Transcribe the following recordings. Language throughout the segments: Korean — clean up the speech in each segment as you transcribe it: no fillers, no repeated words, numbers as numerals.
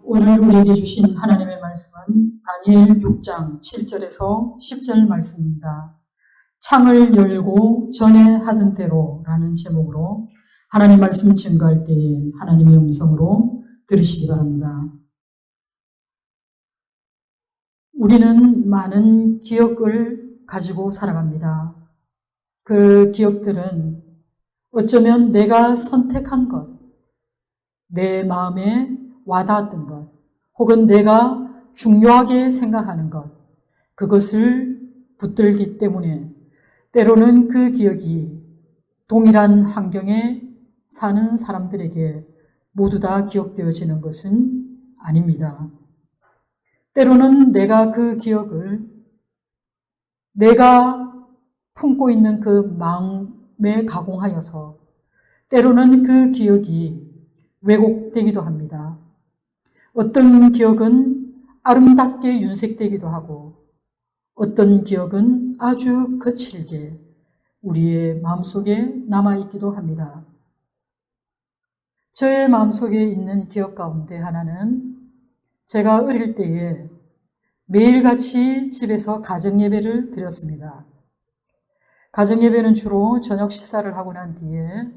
오늘 우리에게 주신 하나님의 말씀은 다니엘 6장 7절에서 10절 말씀입니다. 창을 열고 전에 하던 대로 라는 제목으로 하나님 말씀 증거할 때에 하나님의 음성으로 들으시기 바랍니다. 우리는 많은 기억을 가지고 살아갑니다. 그 기억들은 어쩌면 내가 선택한 것, 내 마음에 와닿았던 것, 혹은 내가 중요하게 생각하는 것, 그것을 붙들기 때문에 때로는 그 기억이 동일한 환경에 사는 사람들에게 모두 다 기억되어지는 것은 아닙니다. 때로는 내가 그 기억을 내가 품고 있는 그 마음에 가공하여서 때로는 그 기억이 왜곡되기도 합니다. 어떤 기억은 아름답게 윤색되기도 하고 어떤 기억은 아주 거칠게 우리의 마음속에 남아있기도 합니다. 저의 마음속에 있는 기억 가운데 하나는 제가 어릴 때에 매일같이 집에서 가정예배를 드렸습니다. 가정예배는 주로 저녁 식사를 하고 난 뒤에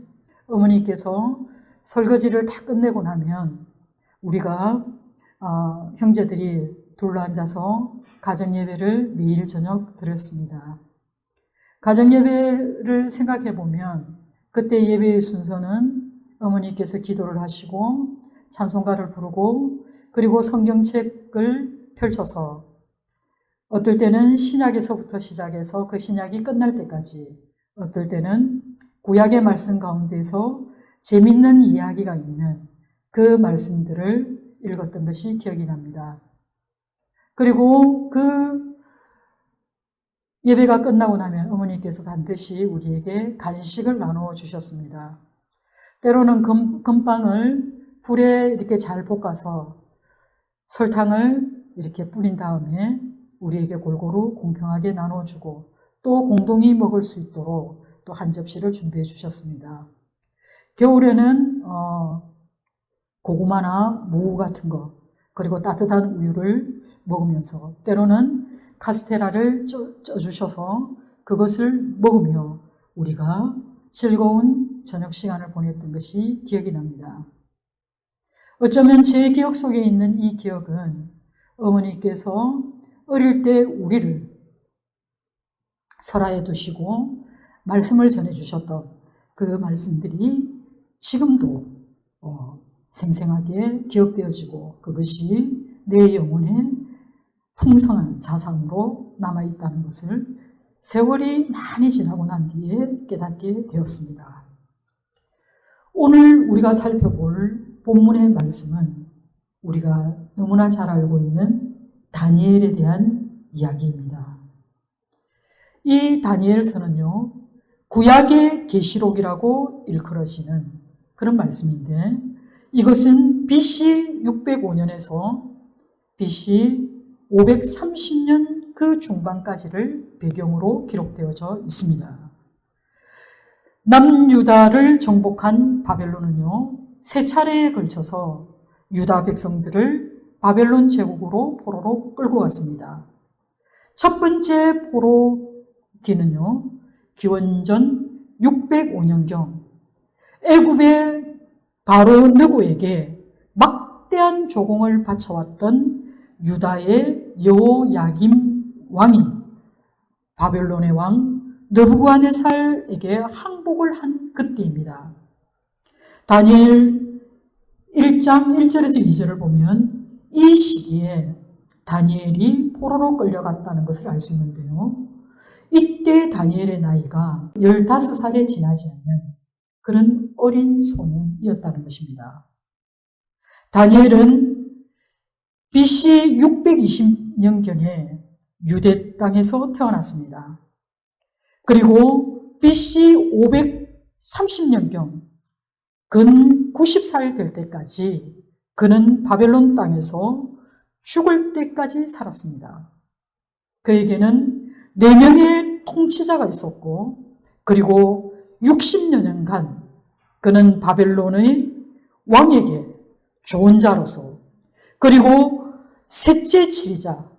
어머니께서 설거지를 다 끝내고 나면 우리가 형제들이 둘러앉아서 가정예배를 매일 저녁 드렸습니다. 가정예배를 생각해 보면 그때 예배의 순서는 어머니께서 기도를 하시고 찬송가를 부르고 그리고 성경책을 펼쳐서 어떨 때는 신약에서부터 시작해서 그 신약이 끝날 때까지, 어떨 때는 구약의 말씀 가운데서 재밌는 이야기가 있는 그 말씀들을 읽었던 것이 기억이 납니다. 그리고 그 예배가 끝나고 나면 어머니께서 반드시 우리에게 간식을 나누어 주셨습니다. 때로는 금빵을 불에 이렇게 잘 볶아서 설탕을 이렇게 뿌린 다음에 우리에게 골고루 공평하게 나눠주고 또 공동이 먹을 수 있도록 또 한 접시를 준비해 주셨습니다. 겨울에는 고구마나 무 같은 거 그리고 따뜻한 우유를 먹으면서 때로는 카스테라를 쪄주셔서 그것을 먹으며 우리가 즐거운 저녁 시간을 보냈던 것이 기억이 납니다. 어쩌면 제 기억 속에 있는 이 기억은 어머니께서 어릴 때 우리를 설화에 두시고 말씀을 전해주셨던 그 말씀들이 지금도 생생하게 기억되어지고 그것이 내 영혼에 풍성한 자산으로 남아있다는 것을 세월이 많이 지나고 난 뒤에 깨닫게 되었습니다. 오늘 우리가 살펴볼 본문의 말씀은 우리가 너무나 잘 알고 있는 다니엘에 대한 이야기입니다. 이 다니엘서는요, 구약의 계시록이라고 일컬어지는 그런 말씀인데 이것은 BC 605년에서 BC 530년 그 중반까지를 배경으로 기록되어져 있습니다. 남유다를 정복한 바벨론은요, 세 차례에 걸쳐서 유다 백성들을 바벨론 제국으로 포로로 끌고 갔습니다. 첫 번째 포로기는요, 기원전 605년경 애굽의 바로 느고에게 막대한 조공을 바쳐왔던 유다의 여호야김 왕이 바벨론의 왕 느부갓네살에게 항복을 한 그때입니다. 다니엘 1장 1절에서 2절을 보면 이 시기에 다니엘이 포로로 끌려갔다는 것을 알 수 있는데요. 이때 다니엘의 나이가 15살에 지나지 않는 그런 어린 소년이었다는 것입니다. 다니엘은 BC 620년경에 유대 땅에서 태어났습니다. 그리고 BC 530년경 근 90살 될 때까지 그는 바벨론 땅에서 죽을 때까지 살았습니다. 그에게는 4명의 통치자가 있었고 그리고 60여 년간 그는 바벨론의 왕에게 좋은 자로서 그리고 셋째 지리자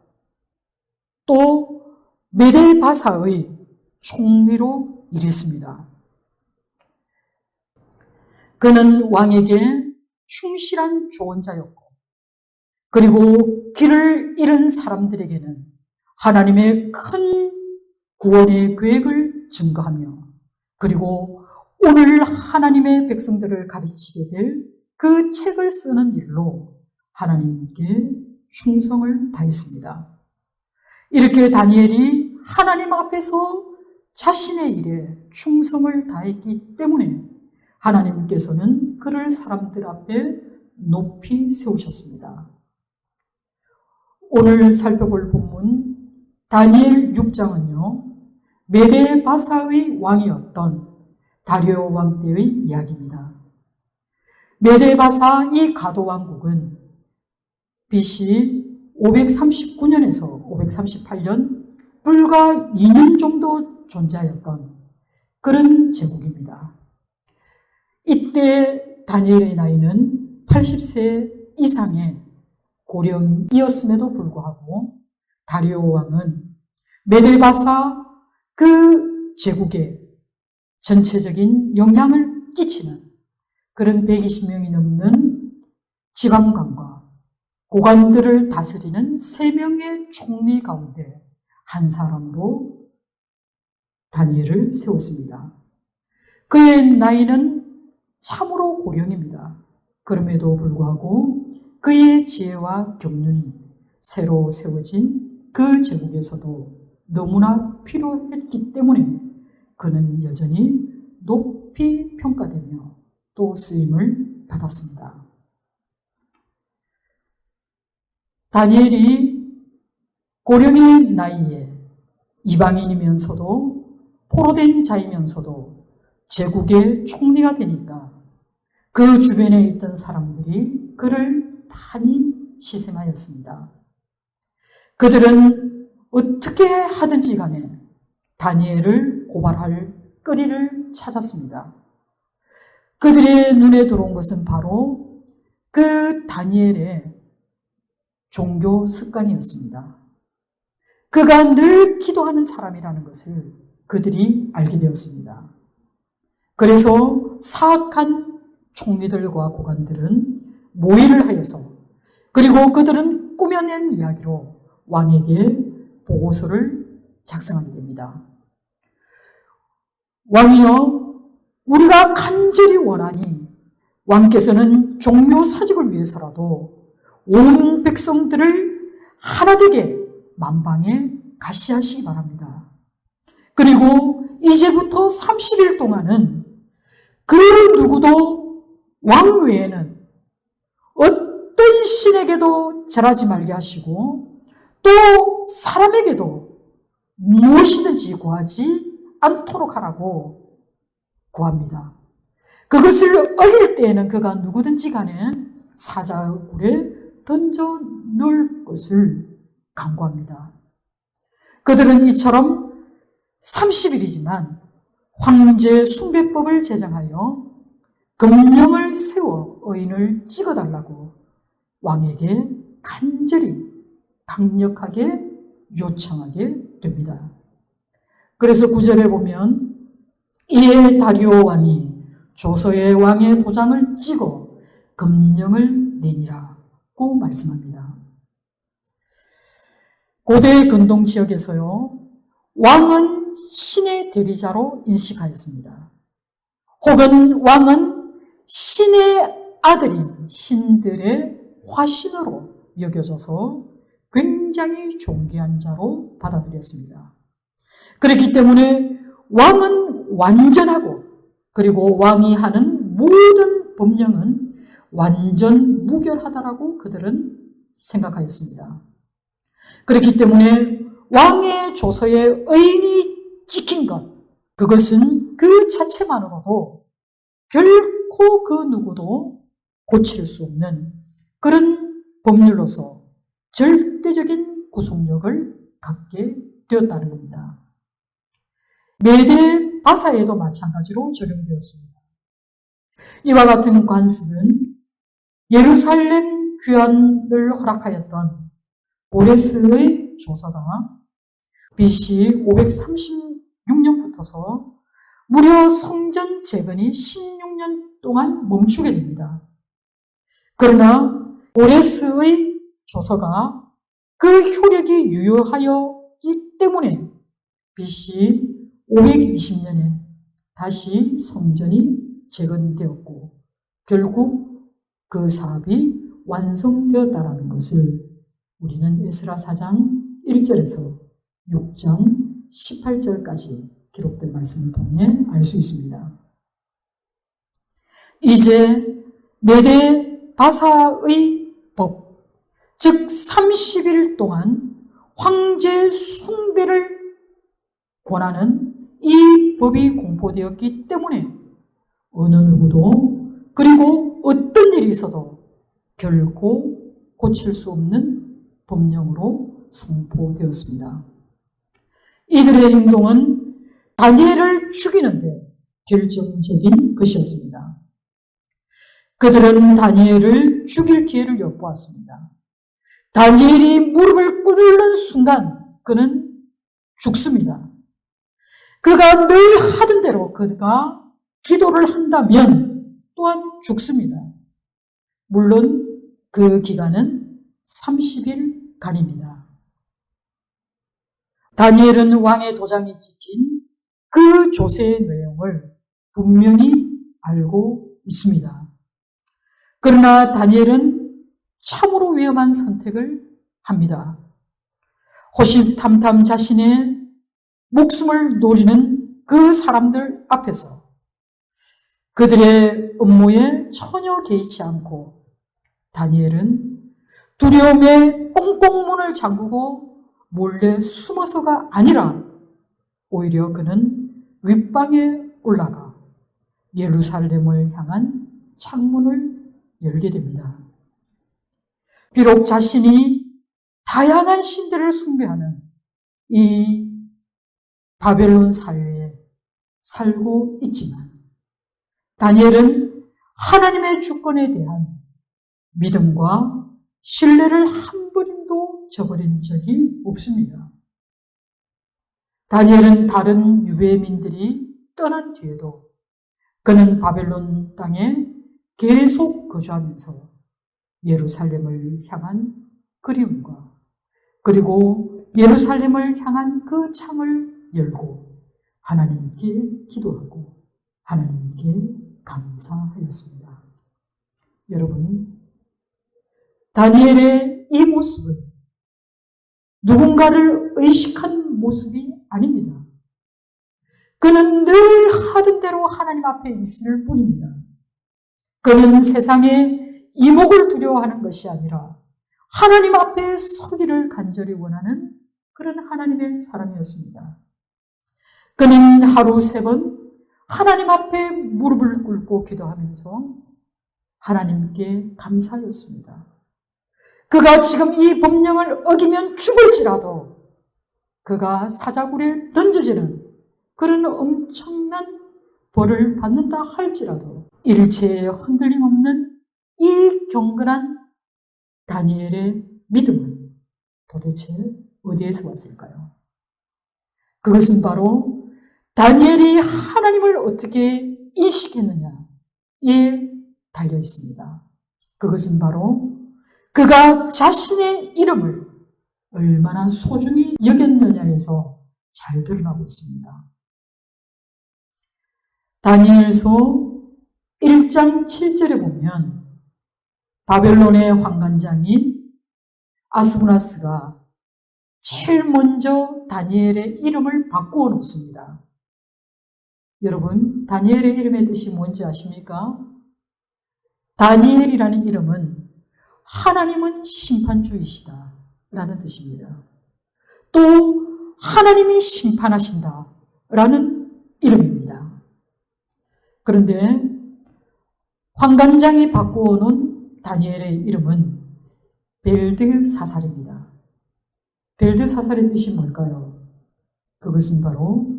또 메데바사의 총리로 일했습니다. 그는 왕에게 충실한 조언자였고, 그리고 길을 잃은 사람들에게는 하나님의 큰 구원의 계획을 증거하며, 그리고 오늘 하나님의 백성들을 가르치게 될 그 책을 쓰는 일로 하나님께 충성을 다했습니다. 이렇게 다니엘이 하나님 앞에서 자신의 일에 충성을 다했기 때문에 하나님께서는 그를 사람들 앞에 높이 세우셨습니다. 오늘 살펴볼 본문 다니엘 6장은요, 메데바사의 왕이었던 다리오 왕 때의 이야기입니다. 메데바사 이 가도 왕국은 BC 539년에서 538년 불과 2년 정도 존재하였던 그런 제국입니다. 이때 다니엘의 나이는 80세 이상의 고령이었음에도 불구하고 다리오 왕은 메데바사 그 제국에 전체적인 영향을 끼치는 그런 120명이 넘는 지방관과 고관들을 다스리는 3명의 총리 가운데 한 사람으로 다니엘을 세웠습니다. 그의 나이는 참으로 고령입니다. 그럼에도 불구하고 그의 지혜와 경륜이 새로 세워진 그 제국에서도 너무나 필요했기 때문에 그는 여전히 높이 평가되며 또 쓰임을 받았습니다. 다니엘이 고령의 나이에 이방인이면서도 포로된 자이면서도 제국의 총리가 되니까 그 주변에 있던 사람들이 그를 많이 시샘하였습니다. 그들은 어떻게 하든지 간에 다니엘을 고발할 거리를 찾았습니다. 그들의 눈에 들어온 것은 바로 그 다니엘의 종교 습관이었습니다. 그가 늘 기도하는 사람이라는 것을 그들이 알게 되었습니다. 그래서 사악한 총리들과 고관들은 모의를 하여서, 그리고 그들은 꾸며낸 이야기로 왕에게 보고서를 작성하게 됩니다. 왕이여, 우리가 간절히 원하니 왕께서는 종묘 사직을 위해서라도 온 백성들을 하나되게 만방에 가시하시기 바랍니다. 그리고 이제부터 30일 동안은 그 누구도 왕 외에는 어떤 신에게도 절하지 말게 하시고 또 사람에게도 무엇이든지 구하지 않도록 하라고 구합니다. 그것을 어길 때에는 그가 누구든지 간에 사자의 굴에 던져 넣을 것을 강구합니다. 그들은 이처럼 30일이지만 황제 숭배법을 제정하여 금령을 세워 의인을 찍어달라고 왕에게 간절히 강력하게 요청하게 됩니다. 그래서 9절에 보면 이에 다리오 왕이 조서의 왕의 도장을 찍어 금령을 내니라고 말씀합니다. 고대 근동 지역에서요, 왕은 신의 대리자로 인식하였습니다. 혹은 왕은 신의 아들인 신들의 화신으로 여겨져서 굉장히 존귀한 자로 받아들였습니다. 그렇기 때문에 왕은 완전하고, 그리고 왕이 하는 모든 법령은 완전 무결하다라고 그들은 생각하였습니다. 그렇기 때문에 왕의 조서에 의인이 찍힌 것, 그것은 그 자체만으로도 결코 그 누구도 고칠 수 없는 그런 법률로서 절대적인 구속력을 갖게 되었다는 겁니다. 메데바사에도 마찬가지로 적용되었습니다. 이와 같은 관습은 예루살렘 귀환을 허락하였던 보레스의 조서가 BC 536년부터서 무려 성전 재건이 16년 동안 멈추게 됩니다. 그러나 보레스의 조서가 그 효력이 유효하였기 때문에 BC 520년에 다시 성전이 재건되었고 결국 그 사업이 완성되었다는 것을 우리는 에스라 4장 1절에서 6장 18절까지 기록된 말씀을 통해 알 수 있습니다. 이제 메데 바사의 법, 즉 30일 동안 황제 숭배를 권하는 이 법이 공포되었기 때문에 어느 누구도 그리고 어떤 일이 있어도 결코 고칠 수 없는 법령으로 선포되었습니다. 이들의 행동은 다니엘을 죽이는데 결정적인 것이었습니다. 그들은 다니엘을 죽일 기회를 엿보았습니다. 다니엘이 무릎을 꿇는 순간 그는 죽습니다. 그가 늘 하던 대로 그가 기도를 한다면 또한 죽습니다. 물론 그 기간은 30일간입니다. 다니엘은 왕의 도장이 찍힌 그 조세의 내용을 분명히 알고 있습니다. 그러나 다니엘은 참으로 위험한 선택을 합니다. 호시탐탐 자신의 목숨을 노리는 그 사람들 앞에서 그들의 음모에 전혀 개의치 않고 다니엘은 두려움에 꽁꽁 문을 잠그고 몰래 숨어서가 아니라 오히려 그는 윗방에 올라가 예루살렘을 향한 창문을 열게 됩니다. 비록 자신이 다양한 신들을 숭배하는 이 바벨론 사회에 살고 있지만 다니엘은 하나님의 주권에 대한 믿음과 신뢰를 한 번도 저버린 적이 없습니다. 다니엘은 다른 유대민들이 떠난 뒤에도 그는 바벨론 땅에 계속 거주하면서 예루살렘을 향한 그리움과 그리고 예루살렘을 향한 그 창을 열고 하나님께 기도하고 하나님께 감사하였습니다. 여러분, 다니엘의 이 모습은 누군가를 의식한 모습이 아닙니다. 그는 늘 하던 대로 하나님 앞에 있을 뿐입니다. 그는 세상의 이목을 두려워하는 것이 아니라 하나님 앞에 서기를 간절히 원하는 그런 하나님의 사람이었습니다. 그는 하루 3번 하나님 앞에 무릎을 꿇고 기도하면서 하나님께 감사하였습니다. 그가 지금 이 법령을 어기면 죽을지라도 그가 사자굴에 던져지는 그런 엄청난 벌을 받는다 할지라도 일체의 흔들림 없는 이 경건한 다니엘의 믿음은 도대체 어디에서 왔을까요? 그것은 바로 다니엘이 하나님을 어떻게 인식했느냐에 달려 있습니다. 그것은 바로 그가 자신의 이름을 얼마나 소중히 여겼느냐에서 잘 드러나고 있습니다. 다니엘서 1장 7절에 보면 바벨론의 환관장인 아스부나스가 제일 먼저 다니엘의 이름을 바꾸어 놓습니다. 여러분, 다니엘의 이름의 뜻이 뭔지 아십니까? 다니엘이라는 이름은 하나님은 심판주이시다 라는 뜻입니다. 또 하나님이 심판하신다 라는 이름입니다. 그런데 환관장이 바꾸어놓은 다니엘의 이름은 벨드사살입니다. 벨드사살의 뜻이 뭘까요? 그것은 바로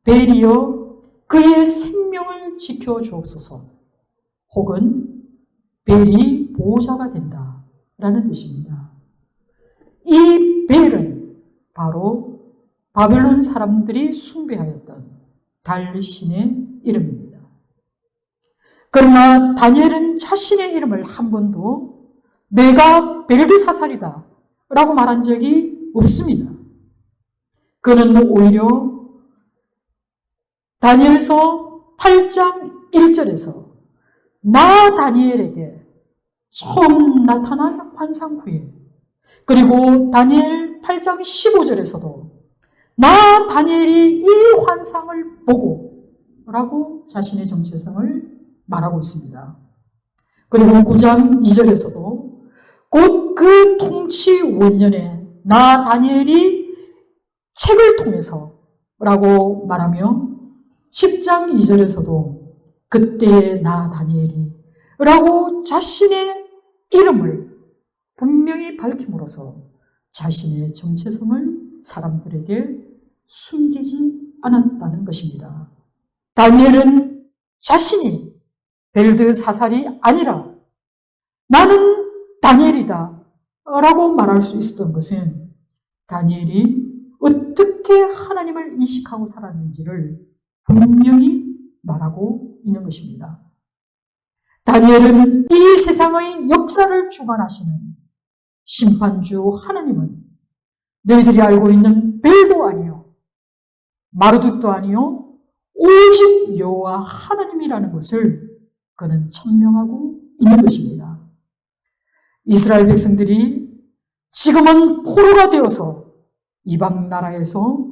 벨이여 그의 생명을 지켜주옵소서 혹은 벨이 보호자가 된다 라는 뜻입니다. 이 벨은 바로 바벨론 사람들이 숭배하였던 달신의 이름입니다. 그러나 다니엘은 자신의 이름을 한 번도 내가 벨드사살이다 라고 말한 적이 없습니다. 그는 오히려 다니엘서 8장 1절에서 나 다니엘에게 처음 나타난 환상 후에, 그리고 다니엘 8장 15절에서도 나 다니엘이 이 환상을 보고 라고 자신의 정체성을 말하고 있습니다. 그리고 9장 2절에서도 곧 그 통치 원년에 나 다니엘이 책을 통해서 라고 말하며 10장 2절에서도 그때의 나 다니엘이 라고 자신의 이름을 분명히 밝힘으로써 자신의 정체성을 사람들에게 숨기지 않았다는 것입니다. 다니엘은 자신이 벨드사살이 아니라 나는 다니엘이다 라고 말할 수 있었던 것은 다니엘이 어떻게 하나님을 인식하고 살았는지를 분명히 말하고 있는 것입니다. 다니엘은 이 세상의 역사를 주관하시는 심판주 하나님은 너희들이 알고 있는 벨도 아니요 마르둑도 아니요 오직 여호와 하나님이라는 것을 그는 천명하고 있는 것입니다. 이스라엘 백성들이 지금은 포로가 되어서 이방 나라에서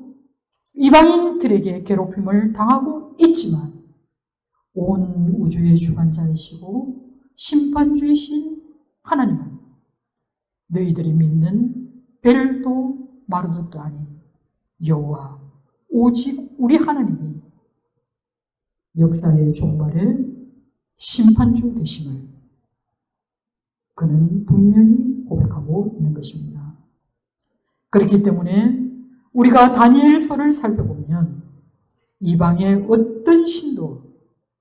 이방인들에게 괴롭힘을 당하고 있지만 온 우주의 주관자이시고 심판주이신 하나님은 너희들이 믿는 벨도 마르둑도 아닌 여호와 오직 우리 하나님이 역사의 종말에 심판주 되심을 그는 분명히 고백하고 있는 것입니다. 그렇기 때문에 우리가 다니엘서를 살펴보면 이방의 어떤 신도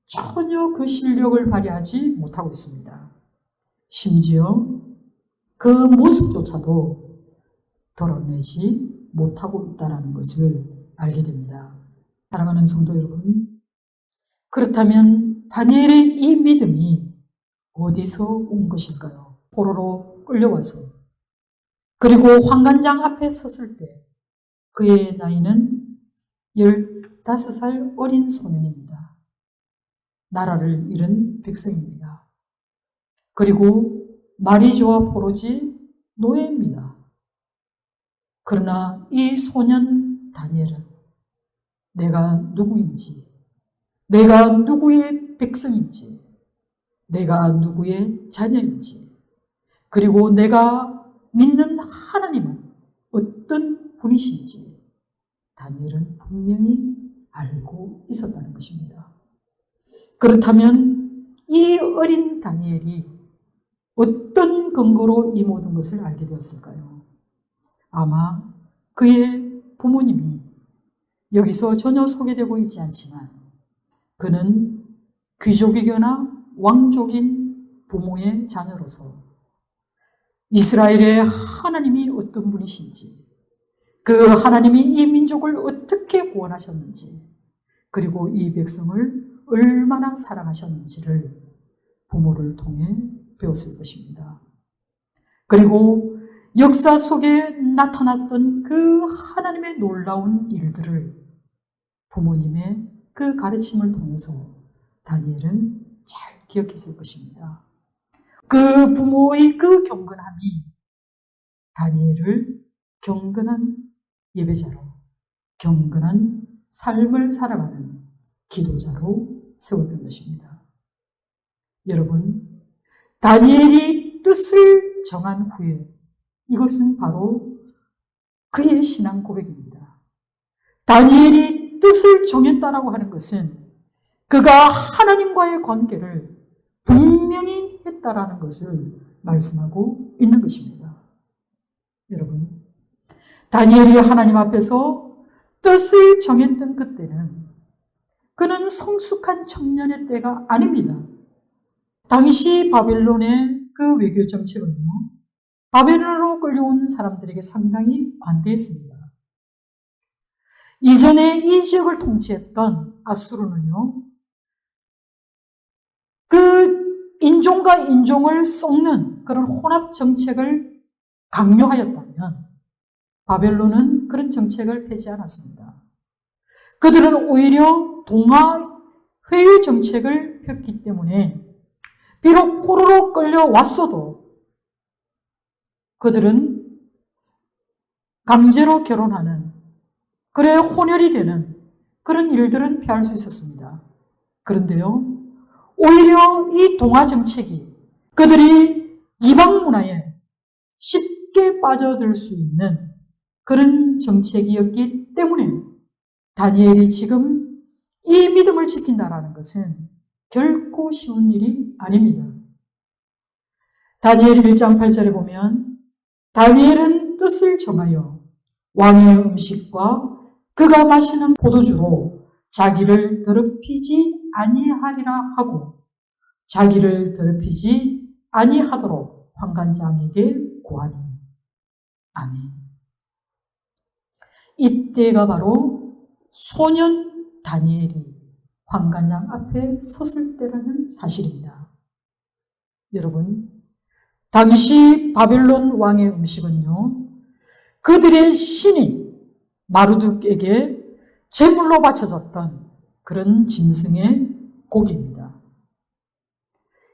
전혀 그 실력을 발휘하지 못하고 있습니다. 심지어 그 모습조차도 드러내지 못하고 있다는 것을 알게 됩니다. 사랑하는 성도 여러분, 그렇다면 다니엘의 이 믿음이 어디서 온 것일까요? 포로로 끌려와서 그리고 환관장 앞에 섰을 때 그의 나이는 15살 어린 소년입니다. 나라를 잃은 백성입니다. 그리고 마리조와 포로지 노예입니다. 그러나 이 소년 다니엘은 내가 누구인지, 내가 누구의 백성인지, 내가 누구의 자녀인지, 그리고 내가 믿는 하나님은 어떤 분이신지 다니엘은 분명히 알고 있었다는 것입니다. 그렇다면 이 어린 다니엘이 어떤 근거로 이 모든 것을 알게 되었을까요? 아마 그의 부모님이 여기서 전혀 소개되고 있지 않지만 그는 귀족이거나 왕족인 부모의 자녀로서 이스라엘의 하나님이 어떤 분이신지, 그 하나님이 이 민족을 어떻게 구원하셨는지, 그리고 이 백성을 얼마나 사랑하셨는지를 부모를 통해 배웠을 것입니다. 그리고 역사 속에 나타났던 그 하나님의 놀라운 일들을 부모님의 그 가르침을 통해서 다니엘은 잘 기억했을 것입니다. 그 부모의 그 경건함이 다니엘을 경건한 예배자로, 경건한 삶을 살아가는 기도자로 세웠던 것입니다. 여러분, 다니엘이 뜻을 정한 후에 이것은 바로 그의 신앙 고백입니다. 다니엘이 뜻을 정했다라고 하는 것은 그가 하나님과의 관계를 분명히 했다라는 것을 말씀하고 있는 것입니다. 여러분, 다니엘이 하나님 앞에서 뜻을 정했던 그때는 그는 성숙한 청년의 때가 아닙니다. 당시 바벨론의 그 외교 정책은요, 바벨론으로 끌려온 사람들에게 상당히 관대했습니다. 이전에 이 지역을 통치했던 아수르는요, 그 인종과 인종을 섞는 그런 혼합 정책을 강요하였다면 바벨론은 그런 정책을 펴지 않았습니다. 그들은 오히려 동아 회유 정책을 폈기 때문에 비록 포로로 끌려왔어도 그들은 강제로 결혼하는, 그래 혼혈이 되는 그런 일들은 피할 수 있었습니다. 그런데요, 오히려 이 동아 정책이 그들이 이방 문화에 쉽게 빠져들 수 있는 그런 정책이었기 때문에 다니엘이 지금 이 믿음을 지킨다는 것은 결코 쉬운 일이 아닙니다. 다니엘 1장 8절에 보면 다니엘은 뜻을 정하여 왕의 음식과 그가 마시는 포도주로 자기를 더럽히지 아니하리라 하고 자기를 더럽히지 아니하도록 환관장에게 구하니. 아멘. 이때가 바로 소년 다니엘이 환관장 앞에 섰을 때라는 사실입니다. 여러분, 당시 바벨론 왕의 음식은요, 그들의 신인 마르둑에게 제물로 바쳐졌던 그런 짐승의 고기입니다.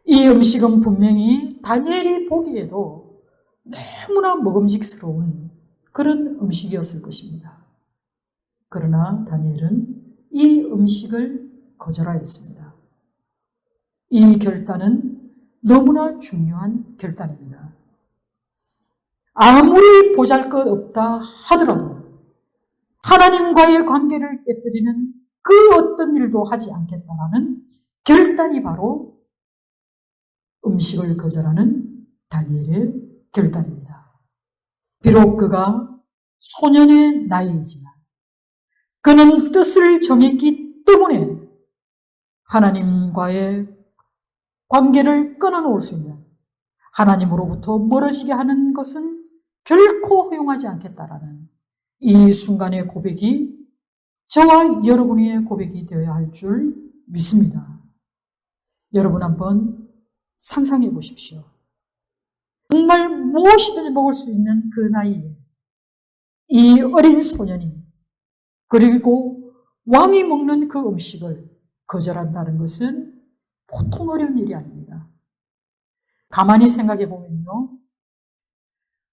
이 음식은 분명히 다니엘이 보기에도 너무나 먹음직스러운 그런 음식이었을 것입니다. 그러나 다니엘은 이 음식을 거절하였습니다. 이 결단은 너무나 중요한 결단입니다. 아무리 보잘것없다 하더라도 하나님과의 관계를 깨뜨리는 그 어떤 일도 하지 않겠다라는 결단이 바로 음식을 거절하는 다니엘의 결단입니다. 비록 그가 소년의 나이이지만 그는 뜻을 정했기 때문에 하나님과의 관계를 끊어놓을 수 있는, 하나님으로부터 멀어지게 하는 것은 결코 허용하지 않겠다라는 이 순간의 고백이 저와 여러분의 고백이 되어야 할 줄 믿습니다. 여러분 한번 상상해 보십시오. 정말 무엇이든지 먹을 수 있는 그 나이에 이 어린 소년이, 그리고 왕이 먹는 그 음식을 거절한다는 것은 보통 어려운 일이 아닙니다. 가만히 생각해 보면요,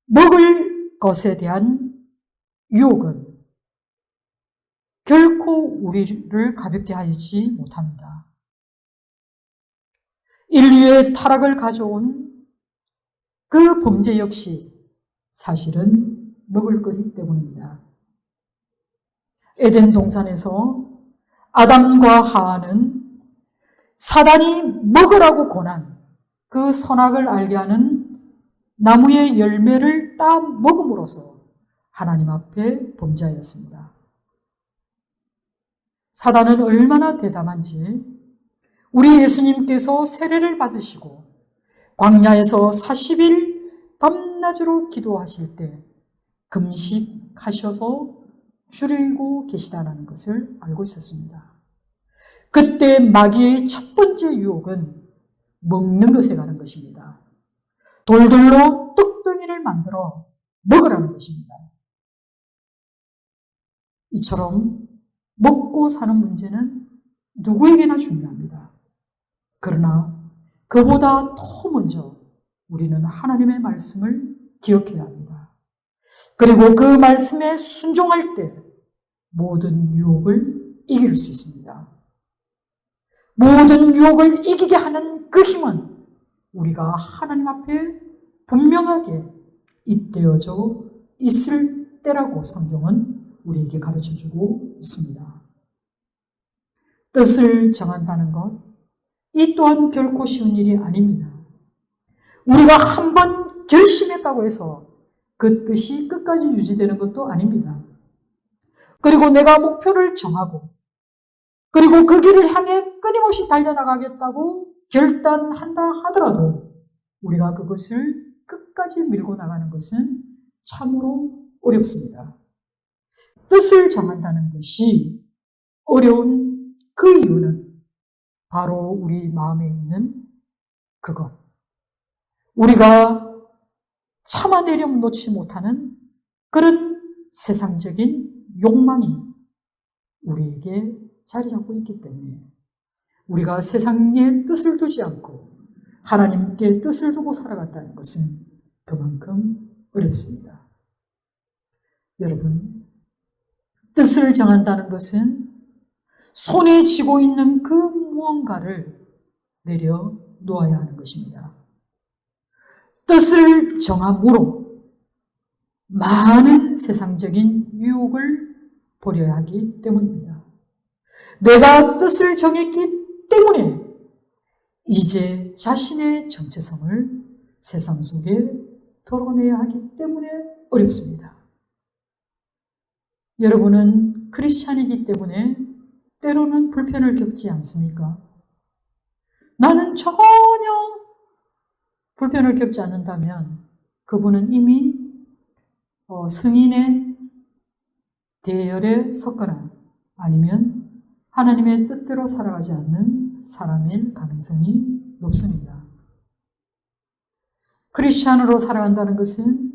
먹을 것에 대한 유혹은 결코 우리를 가볍게 하지 못합니다. 인류의 타락을 가져온 그 범죄 역시 사실은 먹을거리 때문입니다. 에덴 동산에서 아담과 하와는 사단이 먹으라고 권한 그 선악을 알게 하는 나무의 열매를 따 먹음으로써 하나님 앞에 범죄하였습니다. 사단은 얼마나 대담한지 우리 예수님께서 세례를 받으시고 광야에서 40일 밤낮으로 기도하실 때 금식하셔서 줄이고 계시다는 것을 알고 있었습니다. 그때 마귀의 첫 번째 유혹은 먹는 것에 가는 것입니다. 돌들로 떡덩이를 만들어 먹으라는 것입니다. 이처럼 먹고 사는 문제는 누구에게나 중요합니다. 그러나 그보다 더 먼저 우리는 하나님의 말씀을 기억해야 합니다. 그리고 그 말씀에 순종할 때 모든 유혹을 이길 수 있습니다. 모든 유혹을 이기게 하는 그 힘은 우리가 하나님 앞에 분명하게 잇대어져 있을 때라고 성경은 우리에게 가르쳐주고 있습니다. 뜻을 정한다는 것, 이 또한 결코 쉬운 일이 아닙니다. 우리가 한번 결심했다고 해서 그 뜻이 끝까지 유지되는 것도 아닙니다. 그리고 내가 목표를 정하고 그리고 그 길을 향해 끊임없이 달려나가겠다고 결단한다 하더라도 우리가 그것을 끝까지 밀고 나가는 것은 참으로 어렵습니다. 뜻을 정한다는 것이 어려운 그 이유는 바로 우리 마음에 있는 그것. 우리가 참아내려 놓지 못하는 그런 세상적인 욕망이 우리에게 자리 잡고 있기 때문에 우리가 세상의 뜻을 두지 않고 하나님께 뜻을 두고 살아간다는 것은 그만큼 어렵습니다. 여러분, 뜻을 정한다는 것은 손에 쥐고 있는 그 무언가를 내려놓아야 하는 것입니다. 뜻을 정함으로 많은 세상적인 유혹을 버려야 하기 때문입니다. 내가 뜻을 정했기 때문에 이제 자신의 정체성을 세상 속에 드러내야 하기 때문에 어렵습니다. 여러분은 크리스찬이기 때문에 때로는 불편을 겪지 않습니까? 나는 전혀 불편을 겪지 않는다면 그분은 이미 성인의 대열에 섰거나 아니면 하나님의 뜻대로 살아가지 않는 사람일 가능성이 높습니다. 크리스찬으로 살아간다는 것은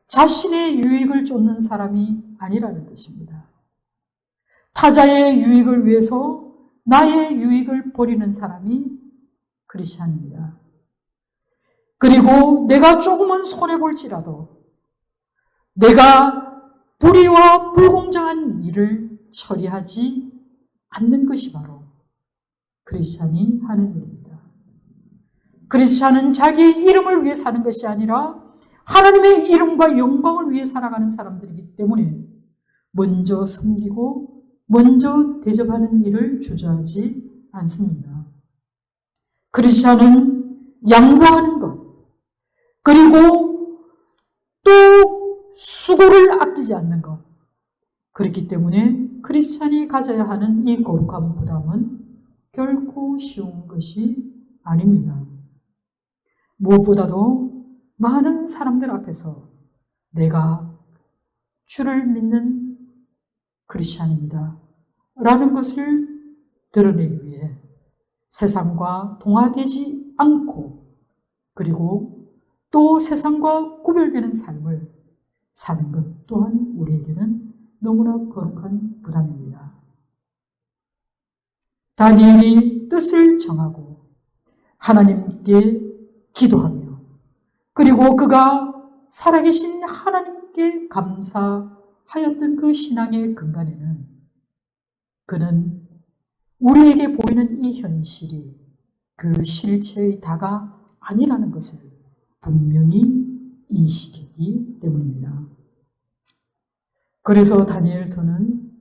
자신의 유익을 쫓는 사람이 아니라는 뜻입니다. 타자의 유익을 위해서 나의 유익을 버리는 사람이 크리스찬입니다. 그리고 내가 조금은 손해볼지라도 내가 불의와 불공정한 일을 처리하지 않는 것이 바로 크리스찬이 하는 일입니다. 크리스찬은 자기 이름을 위해 사는 것이 아니라 하나님의 이름과 영광을 위해 살아가는 사람들이기 때문에 먼저 섬기고 먼저 대접하는 일을 주저하지 않습니다. 크리스찬은 양보하는 것, 그리고 또 수고를 아끼지 않는 것. 그렇기 때문에 크리스찬이 가져야 하는 이 거룩한 부담은 결코 쉬운 것이 아닙니다. 무엇보다도 많은 사람들 앞에서 내가 주를 믿는 크리스찬입니다 라는 것을 드러내기 위해 세상과 동화되지 않고 그리고 또 세상과 구별되는 삶을 사는 것 또한 우리에게는 너무나 거룩한 부담입니다. 다니엘이 뜻을 정하고 하나님께 기도하며 그리고 그가 살아계신 하나님께 감사하였던 그 신앙의 근간에는 그는 우리에게 보이는 이 현실이 그 실체의 다가 아니라는 것을 분명히 인식했기 때문입니다. 그래서 다니엘서는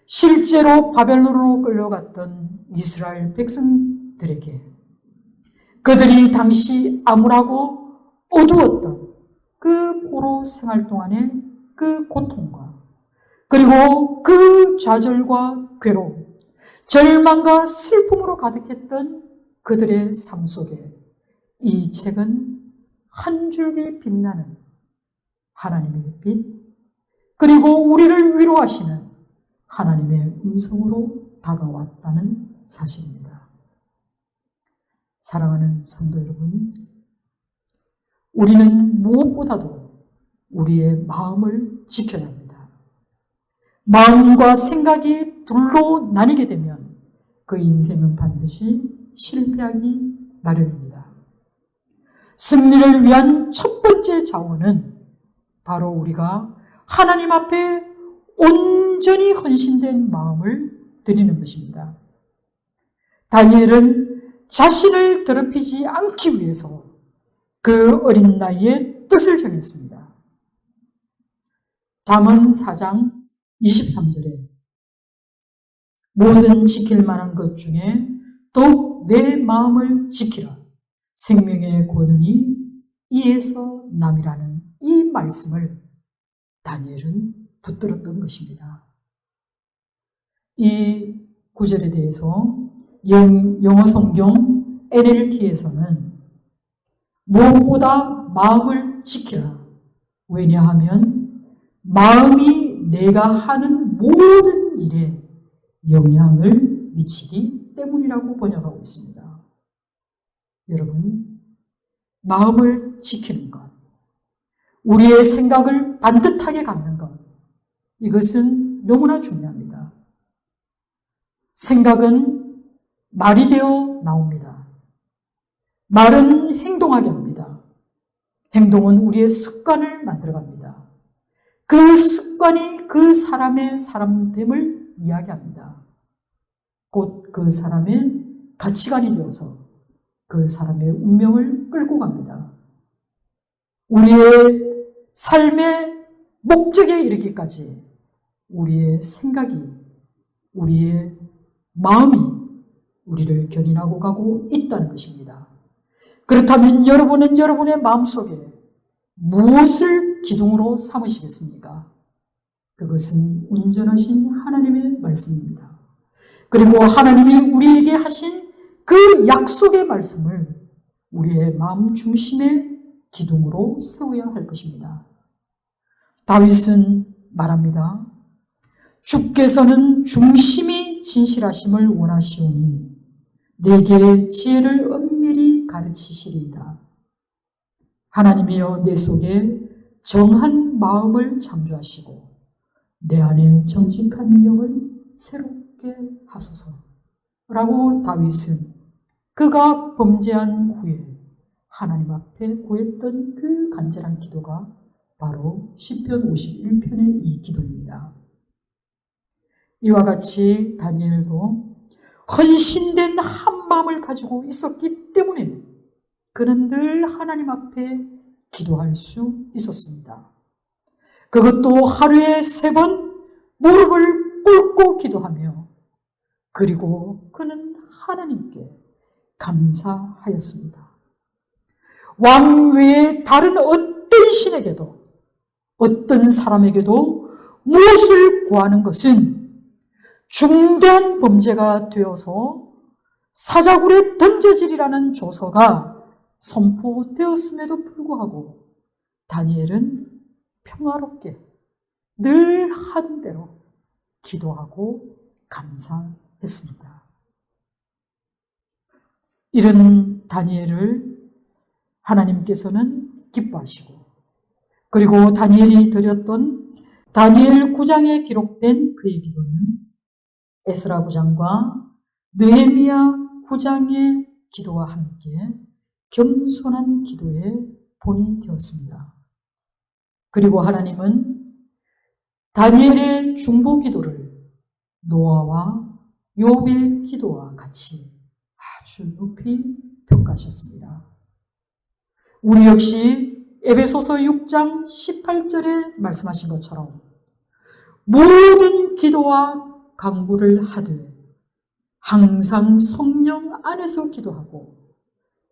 실제로 바벨론으로 끌려갔던 이스라엘 백성들에게 그들이 당시 암울하고 어두웠던 그 포로 생활 동안의 그 고통과 그리고 그 좌절과 괴로움, 절망과 슬픔으로 가득했던 그들의 삶 속에 이 책은 한 줄기 빛나는 하나님의 빛, 그리고 우리를 위로하시는 하나님의 음성으로 다가왔다는 사실입니다. 사랑하는 성도 여러분, 우리는 무엇보다도 우리의 마음을 지켜야 합니다. 마음과 생각이 둘로 나뉘게 되면 그 인생은 반드시 실패하기 마련입니다. 승리를 위한 첫 번째 자원은 바로 우리가 하나님 앞에 온전히 헌신된 마음을 드리는 것입니다. 다니엘은 자신을 더럽히지 않기 위해서 그 어린 나이에 뜻을 정했습니다. 잠언 4장 23절에 모든 지킬 만한 것 중에 더욱 내 마음을 지키라. 생명의 권능이 이에서 남이라는 이 말씀을 다니엘은 붙들었던 것입니다. 이 구절에 대해서 영어 성경 NLT에서는 무엇보다 마음을 지키라. 왜냐하면 마음이 내가 하는 모든 일에 영향을 미치기 때문이라고 번역하고 있습니다. 여러분, 마음을 지키는 것, 우리의 생각을 반듯하게 갖는 것, 이것은 너무나 중요합니다. 생각은 말이 되어 나옵니다. 말은 행동하게 합니다. 행동은 우리의 습관을 만들어갑니다. 그 습관이 그 사람의 사람됨을 이야기합니다. 곧 그 사람의 가치관이 되어서 그 사람의 운명을 끌고 갑니다. 우리의 삶의 목적에 이르기까지 우리의 생각이, 우리의 마음이 우리를 견인하고 가고 있다는 것입니다. 그렇다면 여러분은 여러분의 마음속에 무엇을 기둥으로 삼으시겠습니까? 그것은 온전하신 하나님의 말씀입니다. 그리고 하나님이 우리에게 하신 그 약속의 말씀을 우리의 마음 중심의 기둥으로 세워야 할 것입니다. 다윗은 말합니다. 주께서는 중심이 진실하심을 원하시오니 내게 지혜를 은밀히 가르치시리이다. 하나님이여 내 속에 정한 마음을 창조하시고 내 안에 정직한 영을 새롭게 하소서. 라고 다윗은 그가 범죄한 후에 하나님 앞에 구했던 그 간절한 기도가 바로 시편 51편의 이 기도입니다. 이와 같이 다니엘도 헌신된 한 마음을 가지고 있었기 때문에 그는 늘 하나님 앞에 기도할 수 있었습니다. 그것도 하루에 3번 무릎을 꿇고 기도하며 그리고 그는 하나님께 감사하였습니다. 왕 외에 다른 어떤 신에게도 어떤 사람에게도 무엇을 구하는 것은 중대한 범죄가 되어서 사자굴에 던져지리라는 조서가 선포되었음에도 불구하고 다니엘은 평화롭게 늘 하던 대로 기도하고 감사했습니다. 이런 다니엘을 하나님께서는 기뻐하시고 그리고 다니엘이 드렸던 다니엘 9장에 기록된 그의 기도는 에스라 9장과 느헤미야 9장의 기도와 함께 겸손한 기도의 본이 되었습니다. 그리고 하나님은 다니엘의 중보 기도를 노아와 욥의 기도와 같이 아주 높이 평가하셨습니다. 우리 역시 에베소서 6장 18절에 말씀하신 것처럼 모든 기도와 간구를 하되 항상 성령 안에서 기도하고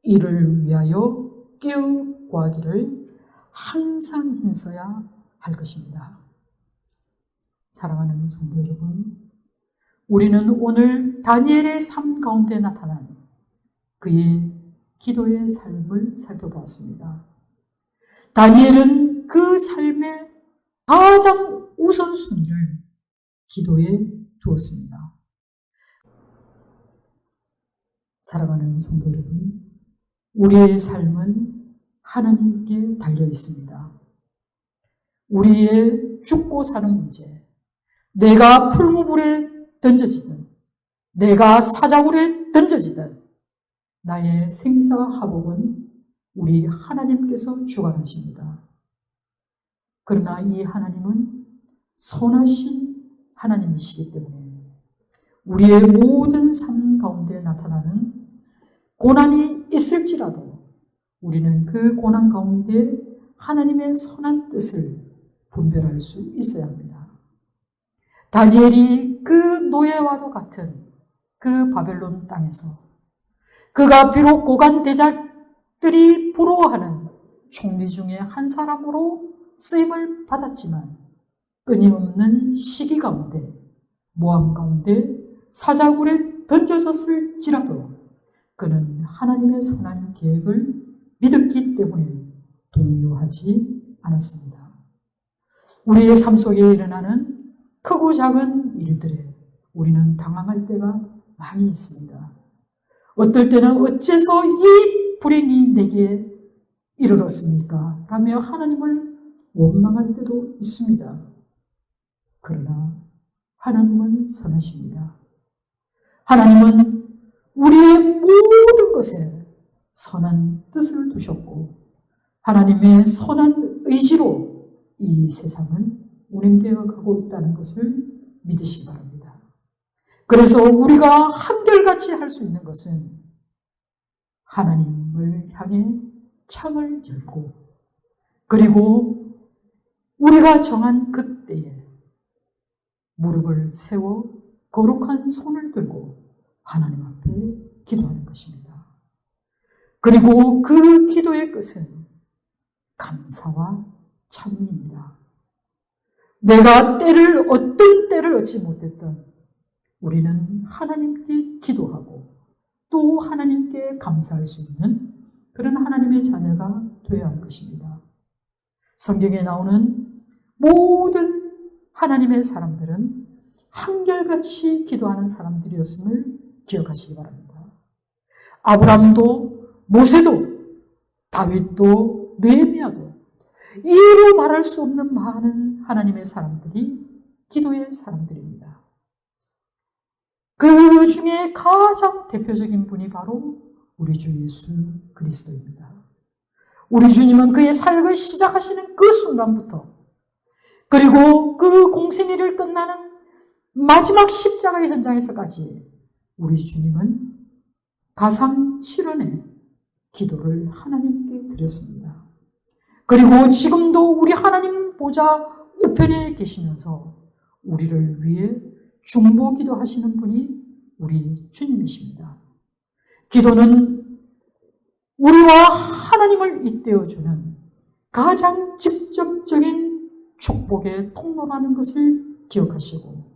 이를 위하여 깨어 구하기를 항상 힘써야 할 것입니다. 사랑하는 성도 여러분, 우리는 오늘 다니엘의 삶 가운데 나타난 그의 기도의 삶을 살펴보았습니다. 다니엘은 그 삶의 가장 우선순위를 기도에 두었습니다. 사랑하는 성도 여러분, 우리의 삶은 하나님께 달려 있습니다. 우리의 죽고 사는 문제, 내가 풀무불에 던져지든 내가 사자굴에 던져지든 나의 생사화복은 우리 하나님께서 주관하십니다. 그러나 이 하나님은 선하신 하나님이시기 때문에 우리의 모든 삶 가운데 나타나는 고난이 있을지라도 우리는 그 고난 가운데 하나님의 선한 뜻을 분별할 수 있어야 합니다. 다니엘이 그 노예와도 같은 그 바벨론 땅에서 그가 비록 고관 대작들이 부러워하는 총리 중에 한 사람으로 쓰임을 받았지만 끊임없는 시기 가운데 모함 가운데 사자굴에 던져졌을지라도 그는 하나님의 선한 계획을 믿었기 때문에 동요하지 않았습니다. 우리의 삶 속에 일어나는 크고 작은 일들에 우리는 당황할 때가 많이 있습니다. 어떨 때는 어째서 이 불행이 내게 이르렀습니까? 라며 하나님을 원망할 때도 있습니다. 그러나 하나님은 선하십니다. 하나님은 우리의 모든 것에 선한 뜻을 두셨고 하나님의 선한 의지로 이 세상은 운행되어 가고 있다는 것을 믿으시기 바랍니다. 그래서 우리가 한결같이 할 수 있는 것은 하나님을 향해 창을 열고 그리고 우리가 정한 그때에 무릎을 세워 거룩한 손을 들고 하나님 앞에 기도하는 것입니다. 그리고 그 기도의 끝은 감사와 찬미입니다. 내가 어떤 때를 얻지 못했던 우리는 하나님께 기도하고 또 하나님께 감사할 수 있는 그런 하나님의 자녀가 되어야 할 것입니다. 성경에 나오는 모든 하나님의 사람들은 한결같이 기도하는 사람들이었음을 기억하시기 바랍니다. 아브람도 모세도 다윗도 느헤미야도 이루 말할 수 없는 많은 하나님의 사람들이 기도의 사람들입니다. 그 중에 가장 대표적인 분이 바로 우리 주 예수 그리스도입니다. 우리 주님은 그의 삶을 시작하시는 그 순간부터 그리고 그 공생애를 끝나는 마지막 십자가의 현장에서까지 우리 주님은 가상 7원의 기도를 하나님께 드렸습니다. 그리고 지금도 우리 하나님 보좌 우편에 계시면서 우리를 위해 중보 기도하시는 분이 우리 주님이십니다. 기도는 우리와 하나님을 잇대어주는 가장 직접적인 축복의 통로라는 것을 기억하시고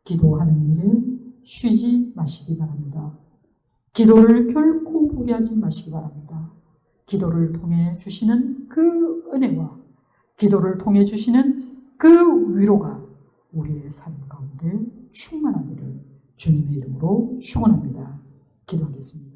기도하는 일에 쉬지 마시기 바랍니다. 기도를 결코 포기하지 마시기 바랍니다. 기도를 통해 주시는 그 은혜와 기도를 통해 주시는 그 위로가 우리의 삶 가운데 충만하기를 주님의 이름으로 축원합니다. 기도하겠습니다.